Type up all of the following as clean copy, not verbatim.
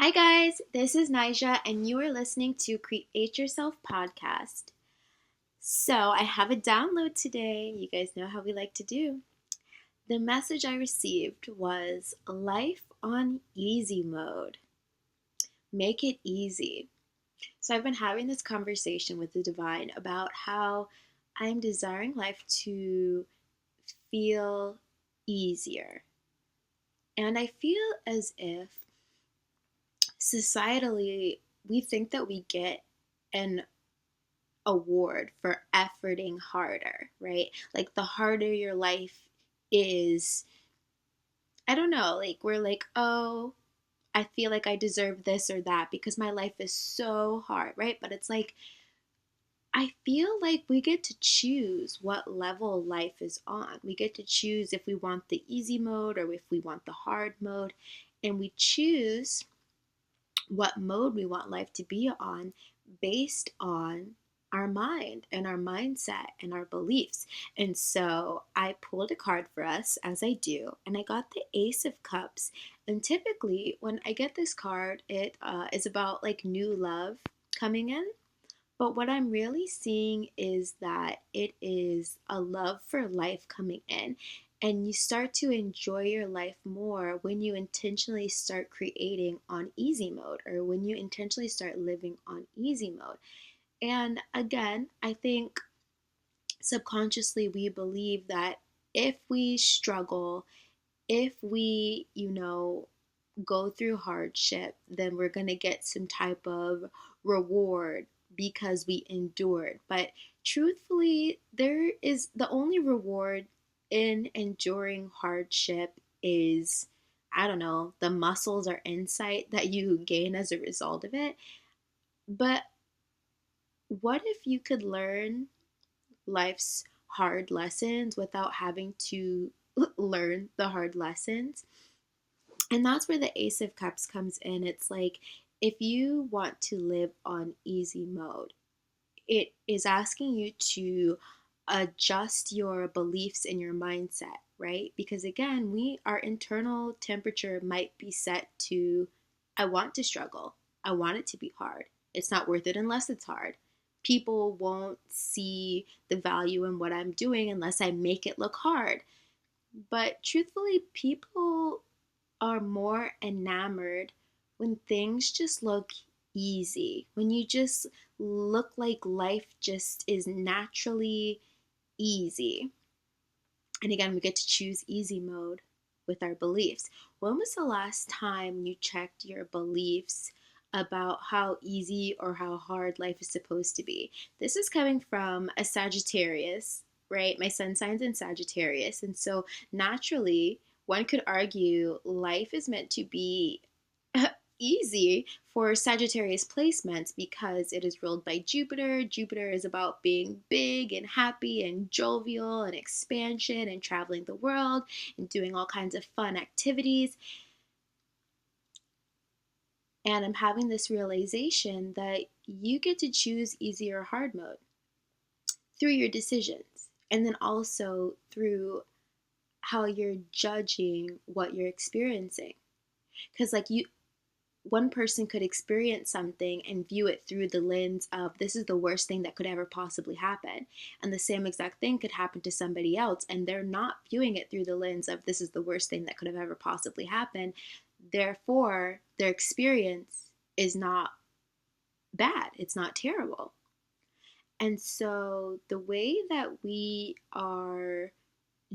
Hi guys, this is Nija and you are listening to Create Yourself podcast. So, I have a download today. You guys know how we like to do. The message I received was life on easy mode. Make it easy. So, I've been having this conversation with the divine about how I'm desiring life to feel easier. And I feel as if societally we think that we get an award for efforting harder, right? Like the harder your life is, I don't know, like we're like, oh, I feel like I deserve this or that because my life is so hard, right? But it's like, I feel like we get to choose what level life is on. We get to choose if we want the easy mode or if we want the hard mode. And we choose what mode we want life to be on based on our mind and our mindset and our beliefs. And so I pulled a card for us, as I do, and I got the Ace of Cups. And typically, when I get this card, it is about like new love coming in. But what I'm really seeing is that it is a love for life coming in. And you start to enjoy your life more when you intentionally start creating on easy mode or when you intentionally start living on easy mode. And again, I think subconsciously we believe that if we struggle, if we, go through hardship, then we're going to get some type of reward because we endured. But truthfully, there is the only reward in enduring hardship is, I don't know, the muscles or insight that you gain as a result of it. But what if you could learn life's hard lessons without having to learn the hard lessons? And that's where the Ace of Cups comes in. It's like if you want to live on easy mode, it is asking you to adjust your beliefs and your mindset, right? Because again, our internal temperature might be set to I want to struggle. I want it to be hard. It's not worth it unless it's hard. People won't see the value in what I'm doing unless I make it look hard. But truthfully, people are more enamored when things just look easy, when you just look like life just is naturally easy. And again, we get to choose easy mode with our beliefs. When was the last time you checked your beliefs about how easy or how hard life is supposed to be? This is coming from a Sagittarius, right? My sun sign's in Sagittarius. And so naturally, one could argue life is meant to be easy for Sagittarius placements because it is ruled by Jupiter. Jupiter is about being big and happy and jovial and expansion and traveling the world and doing all kinds of fun activities. And I'm having this realization that you get to choose easy or hard mode through your decisions and then also through how you're judging what you're experiencing. Because, like, one person could experience something and view it through the lens of this is the worst thing that could ever possibly happen. And the same exact thing could happen to somebody else, and they're not viewing it through the lens of this is the worst thing that could have ever possibly happened. Therefore, their experience is not bad, it's not terrible. And so, the way that we are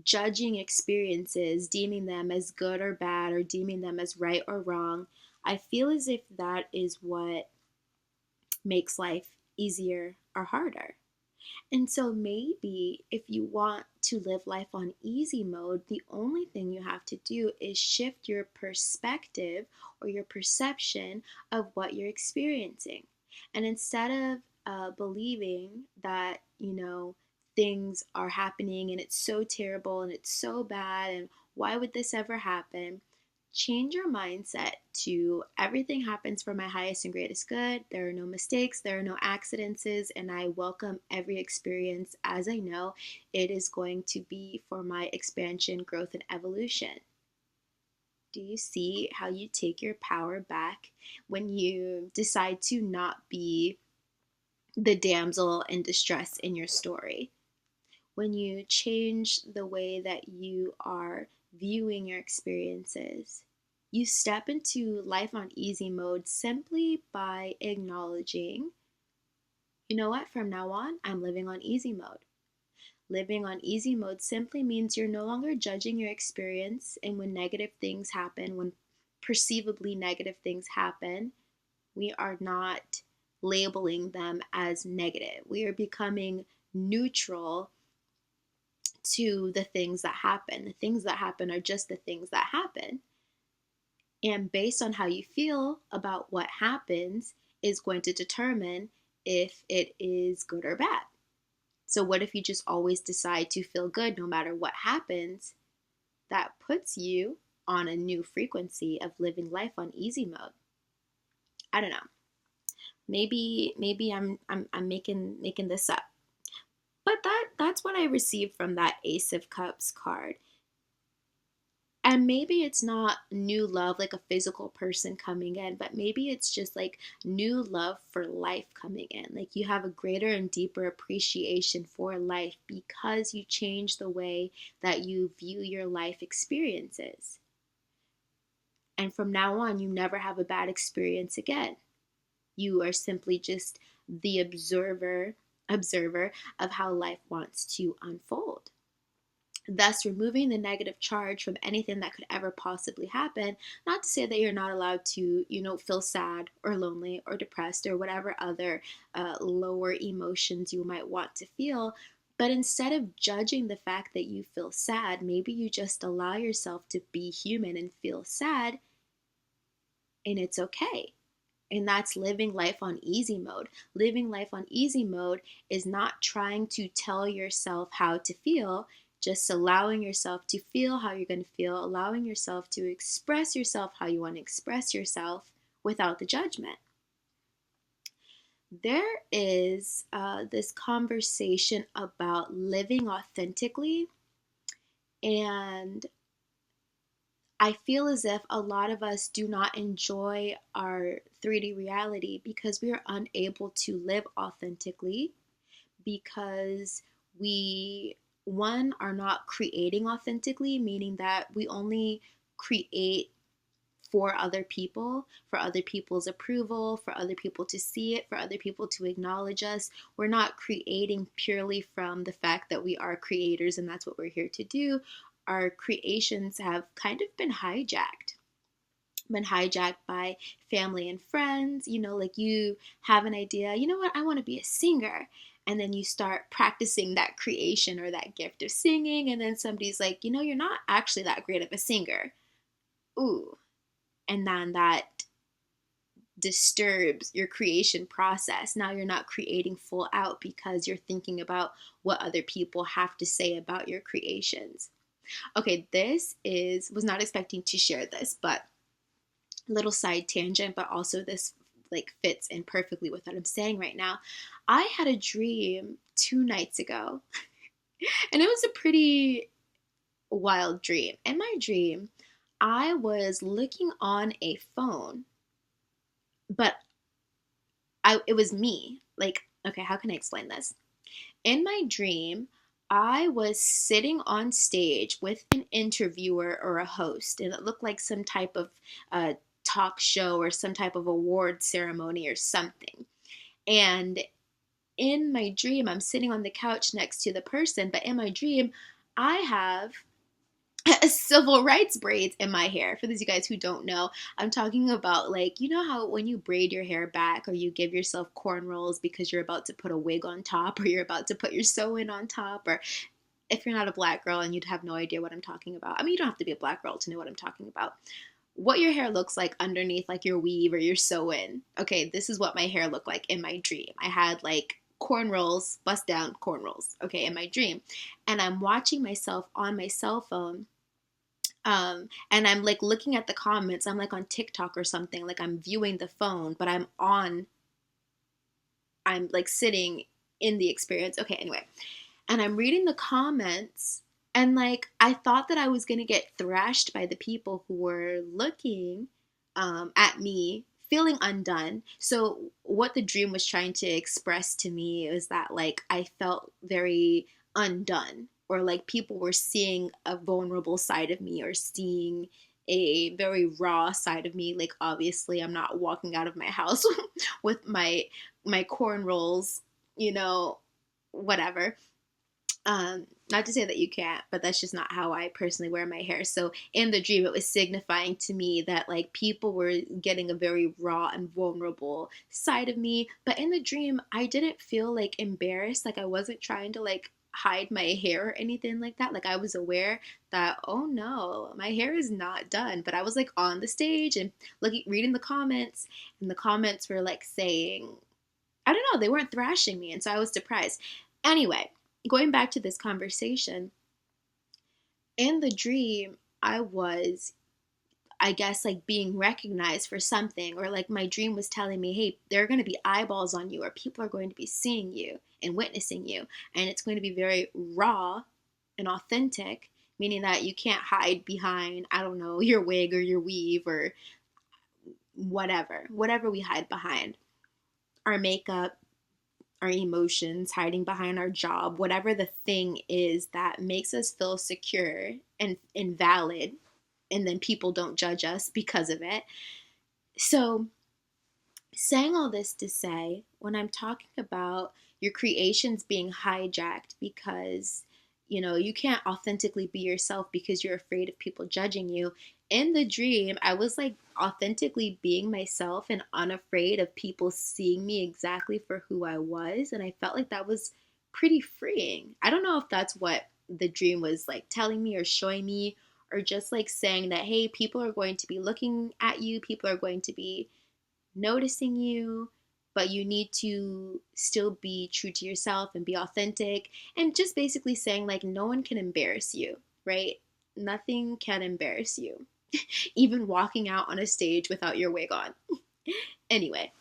judging experiences, deeming them as good or bad, or deeming them as right or wrong, I feel as if that is what makes life easier or harder. And so maybe if you want to live life on easy mode, the only thing you have to do is shift your perspective or your perception of what you're experiencing. And instead of believing that, things are happening and it's so terrible and it's so bad and why would this ever happen? Change your mindset to everything happens for my highest and greatest good. There are no mistakes, there are no accidents, and I welcome every experience as I know it is going to be for my expansion, growth, and evolution. Do you see how you take your power back when you decide to not be the damsel in distress in your story? When you change the way that you are viewing your experiences, you step into life on easy mode simply by acknowledging, you know what, from now on, I'm living on easy mode. Living on easy mode simply means you're no longer judging your experience, and when negative things happen, when perceivably negative things happen, we are not labeling them as negative. We are becoming neutral to the things that happen. The things that happen are just the things that happen. And based on how you feel about what happens is going to determine if it is good or bad. So, what if you just always decide to feel good no matter what happens? That puts you on a new frequency of living life on easy mode. I don't know. Maybe I'm making this up. But that's what I received from that Ace of Cups card. And maybe it's not new love, like a physical person coming in, but maybe it's just like new love for life coming in. Like you have a greater and deeper appreciation for life because you change the way that you view your life experiences. And from now on, you never have a bad experience again. You are simply just the observer of how life wants to unfold, thus removing the negative charge from anything that could ever possibly happen. Not to say that you're not allowed to, feel sad or lonely or depressed or whatever other lower emotions you might want to feel. But instead of judging the fact that you feel sad, maybe you just allow yourself to be human and feel sad, and it's okay. And that's living life on easy mode. Living life on easy mode is not trying to tell yourself how to feel, just allowing yourself to feel how you're going to feel, allowing yourself to express yourself how you want to express yourself without the judgment. There is this conversation about living authentically, and I feel as if a lot of us do not enjoy our 3D reality because we are unable to live authentically, because we, one, are not creating authentically, meaning that we only create for other people, for other people's approval, for other people to see it, for other people to acknowledge us. We're not creating purely from the fact that we are creators and that's what we're here to do. Our creations have kind of been hijacked by family and friends. Like you have an idea, you know what, I want to be a singer. And then you start practicing that creation or that gift of singing. And then somebody's like, you're not actually that great of a singer. Ooh. And then that disturbs your creation process. Now you're not creating full out because you're thinking about what other people have to say about your creations. Okay, was not expecting to share this, but little side tangent, but also this like fits in perfectly with what I'm saying right now. I had a dream 2 nights ago, and it was a pretty wild dream. In my dream, I was looking on a phone, but it was me. Like, okay, how can I explain this? In my dream, I was sitting on stage with an interviewer or a host, and it looked like some type of talk show or some type of award ceremony or something. And in my dream, I'm sitting on the couch next to the person, but in my dream, I have civil rights braids in my hair. For those of you guys who don't know, I'm talking about, like, you know how when you braid your hair back or you give yourself cornrows because you're about to put a wig on top or you're about to put your sew-in on top, or if you're not a black girl and you'd have no idea what I'm talking about. I mean, you don't have to be a black girl to know what I'm talking about. What your hair looks like underneath, like your weave or your sew-in. Okay, this is what my hair looked like in my dream. I had like cornrows, bust down cornrows, okay, in my dream. And I'm watching myself on my cell phone. And I'm like looking at the comments. I'm like on TikTok or something. Like I'm viewing the phone, but I'm like sitting in the experience. Okay, anyway. And I'm reading the comments And like, I thought that I was going to get thrashed by the people who were looking at me, feeling undone. So, what the dream was trying to express to me is that, like, I felt very undone, or like people were seeing a vulnerable side of me, or seeing a very raw side of me. Like, obviously, I'm not walking out of my house with my corn rolls, you know, whatever. Not to say that you can't, but that's just not how I personally wear my hair. So in the dream, it was signifying to me that like people were getting a very raw and vulnerable side of me. But in the dream, I didn't feel like embarrassed. Like I wasn't trying to like hide my hair or anything like that. Like I was aware that, oh no, my hair is not done. But I was like on the stage and looking, reading the comments, and the comments were like saying, I don't know, they weren't thrashing me. And so I was surprised. Anyway, going back to this conversation, in the dream, I was, I guess, like being recognized for something, or like my dream was telling me, hey, there are going to be eyeballs on you, or people are going to be seeing you and witnessing you. And it's going to be very raw and authentic, meaning that you can't hide behind, I don't know, your wig or your weave or whatever we hide behind. Our makeup, our emotions, hiding behind our job, whatever the thing is that makes us feel secure and valid, and then people don't judge us because of it. So, saying all this to say, when I'm talking about your creations being hijacked because you can't authentically be yourself because you're afraid of people judging you. In the dream, I was like authentically being myself and unafraid of people seeing me exactly for who I was, and I felt like that was pretty freeing. I don't know if that's what the dream was like telling me or showing me, or just like saying that, hey, people are going to be looking at you, people are going to be noticing you, but you need to still be true to yourself and be authentic. And just basically saying, like, no one can embarrass you, right? Nothing can embarrass you, even walking out on a stage without your wig on. Anyway,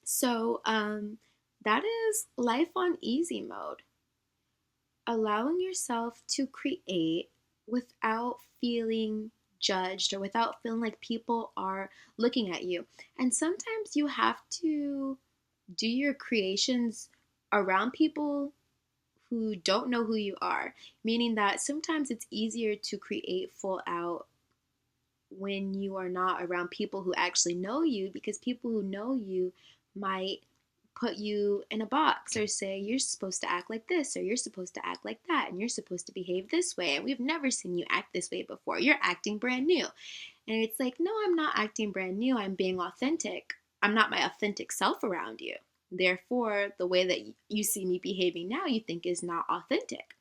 so that is life on easy mode. Allowing yourself to create without feeling judged, or without feeling like people are looking at you. And sometimes you have to do your creations around people who don't know who you are, meaning that sometimes it's easier to create full out when you are not around people who actually know you, because people who know you might put you in a box or say you're supposed to act like this or you're supposed to act like that and you're supposed to behave this way and we've never seen you act this way before, you're acting brand new. And it's like, no, I'm not acting brand new, I'm being authentic. I'm not my authentic self around you, therefore the way that you see me behaving now you think is not authentic.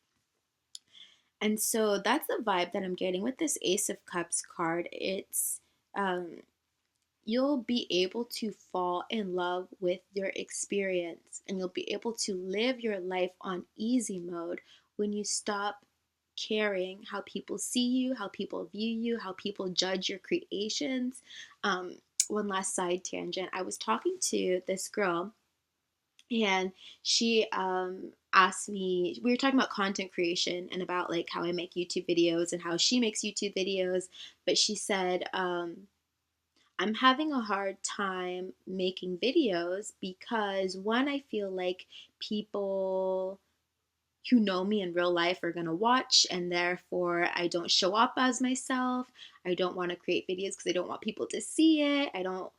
And so that's the vibe that I'm getting with this Ace of Cups card. It's um, you'll be able to fall in love with your experience, and you'll be able to live your life on easy mode when you stop caring how people see you, how people view you, how people judge your creations. Um, One last side tangent. I was talking to this girl, and she asked me, we were talking about content creation and about like how I make YouTube videos and how she makes YouTube videos. But she said, I'm having a hard time making videos because, one, I feel like people who know me in real life are going to watch, and therefore I don't show up as myself. I don't want to create videos because I don't want people to see it. I don't,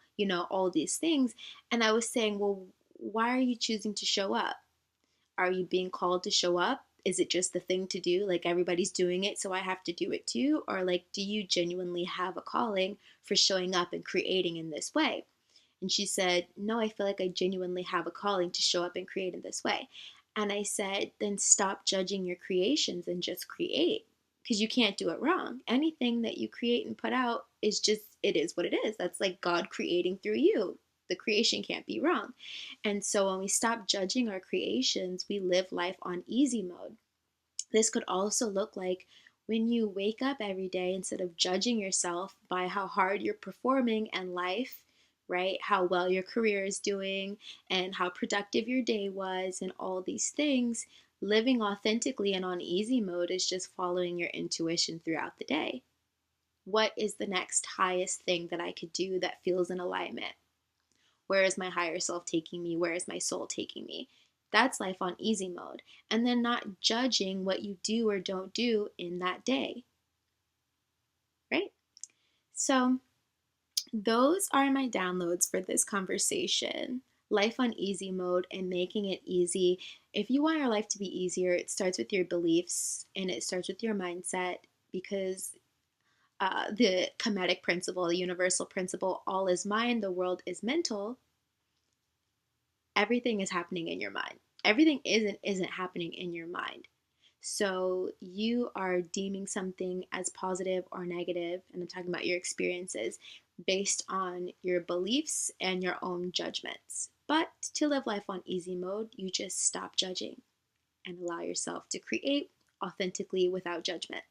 all these things. And I was saying, well, why are you choosing to show up? Are you being called to show up? Is it just the thing to do? Like everybody's doing it, so I have to do it too? Or like, do you genuinely have a calling for showing up and creating in this way? And she said, no, I feel like I genuinely have a calling to show up and create in this way. And I said, then stop judging your creations and just create, because you can't do it wrong. Anything that you create and put out is just, it is what it is. That's like God creating through you. The creation can't be wrong. And so when we stop judging our creations, we live life on easy mode. This could also look like when you wake up every day, instead of judging yourself by how hard you're performing in life, right? How well your career is doing and how productive your day was and all these things. Living authentically and on easy mode is just following your intuition throughout the day. What is the next highest thing that I could do that feels in alignment? Where is my higher self taking me? Where is my soul taking me? That's life on easy mode. And then not judging what you do or don't do in that day, right? So, those are my downloads for this conversation. Life on easy mode and making it easy. If you want your life to be easier, it starts with your beliefs and it starts with your mindset, because the Kemetic principle, the universal principle, all is mind, the world is mental. Everything is happening in your mind. Everything isn't happening in your mind. So you are deeming something as positive or negative, and I'm talking about your experiences, based on your beliefs and your own judgments. But to live life on easy mode, you just stop judging and allow yourself to create authentically without judgment.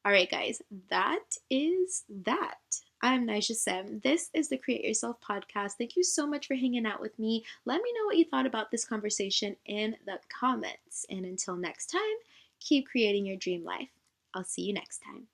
All right, guys, that is that. I'm Nija Sym. This is the Create Yourself podcast. Thank you so much for hanging out with me. Let me know what you thought about this conversation in the comments. And until next time, keep creating your dream life. I'll see you next time.